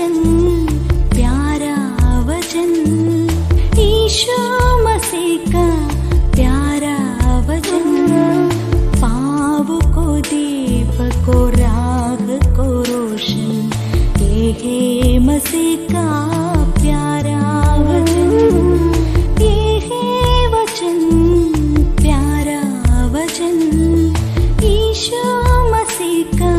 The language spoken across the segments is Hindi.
वचन, प्यारा वचन, ईशो मसीह का प्यारा वचन, पाँव को दीप को राह को रोशन, ये है मसीह का प्यारा वचन, ये है वचन, प्यारा वचन, ईशो मसीह का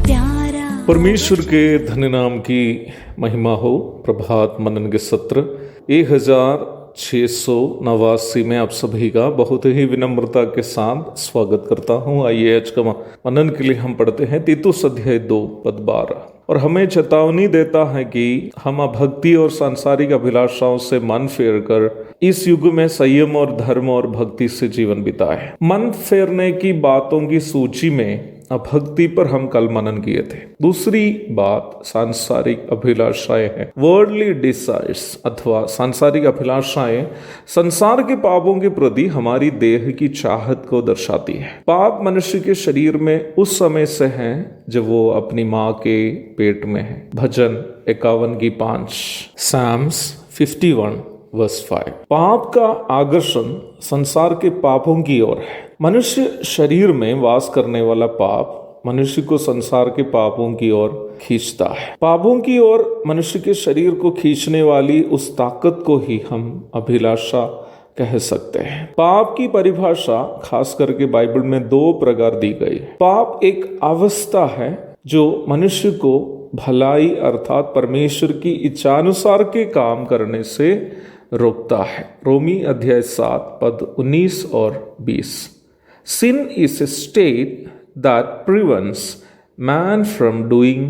प्यारा। परमेश्वर के धन्य नाम की महिमा हो। प्रभात मनन के सत्र 1689 में आप सभी का बहुत ही विनम्रता के साथ स्वागत करता हूं। आइए आज का मनन के लिए हम पढ़ते हैं तीतुस अध्याय 2 पद 12, और हमें चेतावनी देता है कि हम भक्ति और सांसारिक अभिलाषाओं से मन फेर कर इस युग में संयम और धर्म और भक्ति से जीवन बिताए। मन फेरने की बातों की सूची में भक्ति पर हम कल मनन किए थे। दूसरी बात सांसारिक अभिलाषाएं हैं। वर्ल्डली डिजायर्स अथवा सांसारिक अभिलाषाएं संसार के पापों के प्रति हमारी देह की चाहत को दर्शाती है। पाप मनुष्य के शरीर में उस समय से है जब वो अपनी माँ के पेट में है। भजन 51 की 5, साम्स 51 वर्स 5। पाप का आकर्षण संसार के पापों की ओर है। मनुष्य शरीर में वास करने वाला पाप मनुष्य को संसार के पापों की ओर खींचता है। पापों की ओर मनुष्य के शरीर को खींचने वाली उस ताकत को ही हम अभिलाषा कह सकते हैं। पाप की परिभाषा खास करके बाइबल में 2 प्रकार दी गई है। पाप एक अवस्था है जो मनुष्य को भलाई अर्थात परमेश्वर की इच्छानुसार के काम करने से रोकता है। रोमी अध्याय 7 पद 19 और 20। Sin is a state that prevents man from doing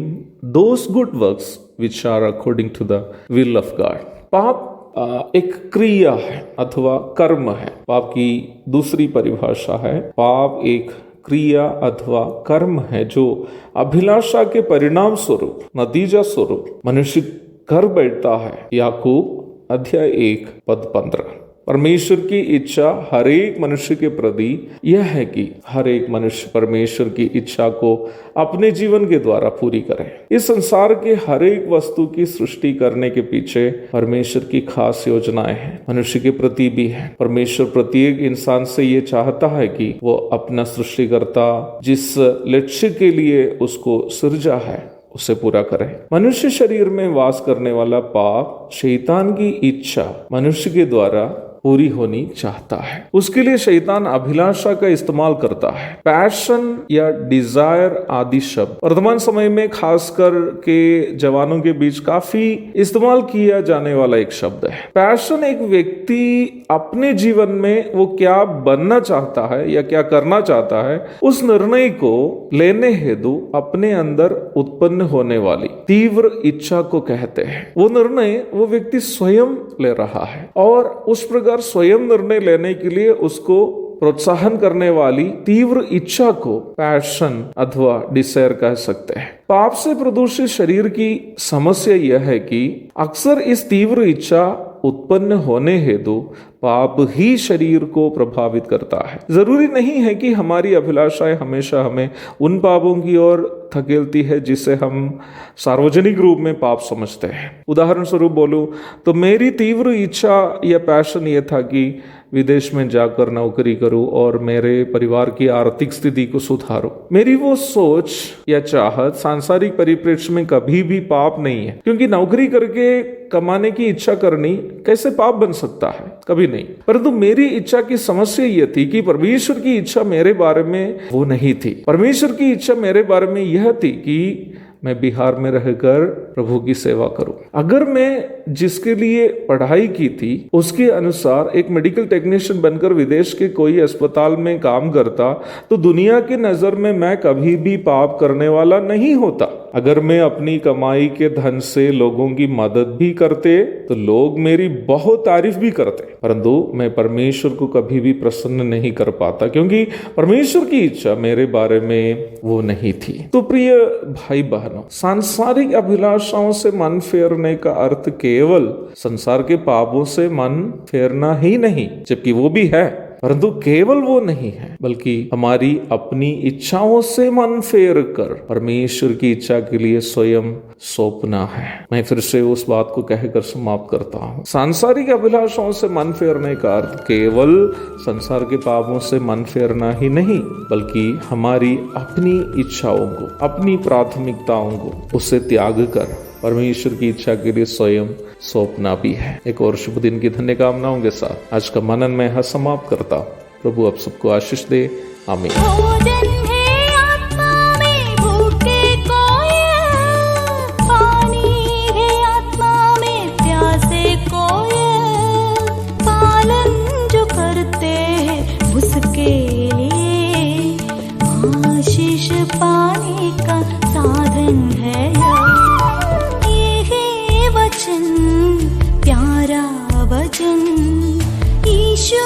those good works which are according to the will of God. पाप एक क्रिया है अथवा कर्म है। पाप की दूसरी परिभाषा है, पाप एक क्रिया अथवा कर्म है जो अभिलाषा के परिणाम स्वरूप, नतीजा स्वरूप मनुष्य कर बैठता है। याकूब अध्याय 1 पद 15। परमेश्वर की इच्छा हर एक मनुष्य के प्रति यह है कि हर एक मनुष्य परमेश्वर की इच्छा को अपने जीवन के द्वारा पूरी करे। इस संसार के हर एक वस्तु की सृष्टि करने के पीछे परमेश्वर की खास योजनाएं हैं, मनुष्य के प्रति भी है। परमेश्वर प्रत्येक इंसान से ये चाहता है कि वो अपना सृष्टिकर्ता जिस लक्ष्य के लिए उसको सृजा है उसे पूरा करे। मनुष्य शरीर में वास करने वाला पाप शैतान की इच्छा मनुष्य के द्वारा पूरी होनी चाहता है। उसके लिए शैतान अभिलाषा का इस्तेमाल करता है। पैशन या डिजायर आदि शब्द वर्तमान समय में खासकर के जवानों के बीच काफी इस्तेमाल किया जाने वाला एक शब्द है। पैशन एक व्यक्ति अपने जीवन में वो क्या बनना चाहता है या क्या करना चाहता है उस निर्णय को लेने हेतु अपने अंदर उत्पन्न होने वाली तीव्र इच्छा को कहते हैं। वो निर्णय वो व्यक्ति स्वयं ले रहा है और उस प्रकार स्वयं निर्णय लेने के लिए उसको प्रोत्साहन करने वाली तीव्र इच्छा को पैशन अथवा डिजायर कह सकते हैं। पाप से प्रदूषित शरीर की समस्या यह है कि अक्सर इस तीव्र इच्छा उत्पन्न होने हेतु पाप ही शरीर को प्रभावित करता है। जरूरी नहीं है कि हमारी अभिलाषाएं हमेशा हमें उन पापों की ओर धकेलती है जिसे हम सार्वजनिक रूप में पाप समझते हैं। उदाहरण स्वरूप बोलूं तो मेरी तीव्र इच्छा या पैशन ये था कि विदेश में जाकर नौकरी करूं और मेरे परिवार की आर्थिक स्थिति को सुधारूं। मेरी वो सोच या चाहत सांसारिक परिप्रेक्ष्य में कभी भी पाप नहीं है, क्योंकि नौकरी करके कमाने की इच्छा करनी कैसे पाप बन सकता है? कभी नहीं। परंतु मेरी इच्छा की समस्या यह थी कि परमेश्वर की इच्छा मेरे बारे में वो नहीं थी। परमेश्वर की इच्छा मेरे बारे में यह थी कि मैं बिहार में रहकर प्रभु की सेवा करूं। अगर मैं जिसके लिए पढ़ाई की थी उसके अनुसार एक मेडिकल टेक्नीशियन बनकर विदेश के कोई अस्पताल में काम करता तो दुनिया की नजर में मैं कभी भी पाप करने वाला नहीं होता। अगर मैं अपनी कमाई के धन से लोगों की मदद भी करते तो लोग मेरी बहुत तारीफ भी करते, परंतु मैं परमेश्वर को कभी भी प्रसन्न नहीं कर पाता क्योंकि परमेश्वर की इच्छा मेरे बारे में वो नहीं थी। तो प्रिय भाई बहनों, सांसारिक अभिलाषाओं से मन फेरने का अर्थ केवल संसार के पापों से मन फेरना ही नहीं, जबकि वो भी है, परंतु केवल वो नहीं है, बल्कि हमारी अपनी इच्छाओं से मन फेर कर परमेश्वर की इच्छा के लिए स्वयं सौंपना है। मैं फिर से उस बात को कहकर समाप्त करता हूँ। सांसारिक अभिलाषाओं से मन फेरने का अर्थ केवल संसार के पापों से मन फेरना ही नहीं, बल्कि हमारी अपनी इच्छाओं को, अपनी प्राथमिकताओं को उससे त्याग कर परमेश्वर की इच्छा के लिए स्वयं सौंपना भी है। एक और शुभ दिन की धन्य कामनाओं के साथ आज का मनन मैं यहाँ समाप्त करता हूँ। प्रभु आप सबको आशीष दे। आमीन। भोजन है आत्मा में भूखे कोई, पानी है आत्मा में प्यासे कोई, पालन जो करते हैं उसके लिए आशीष पाने का साधन है। ये वचन प्यारा वचन ईशो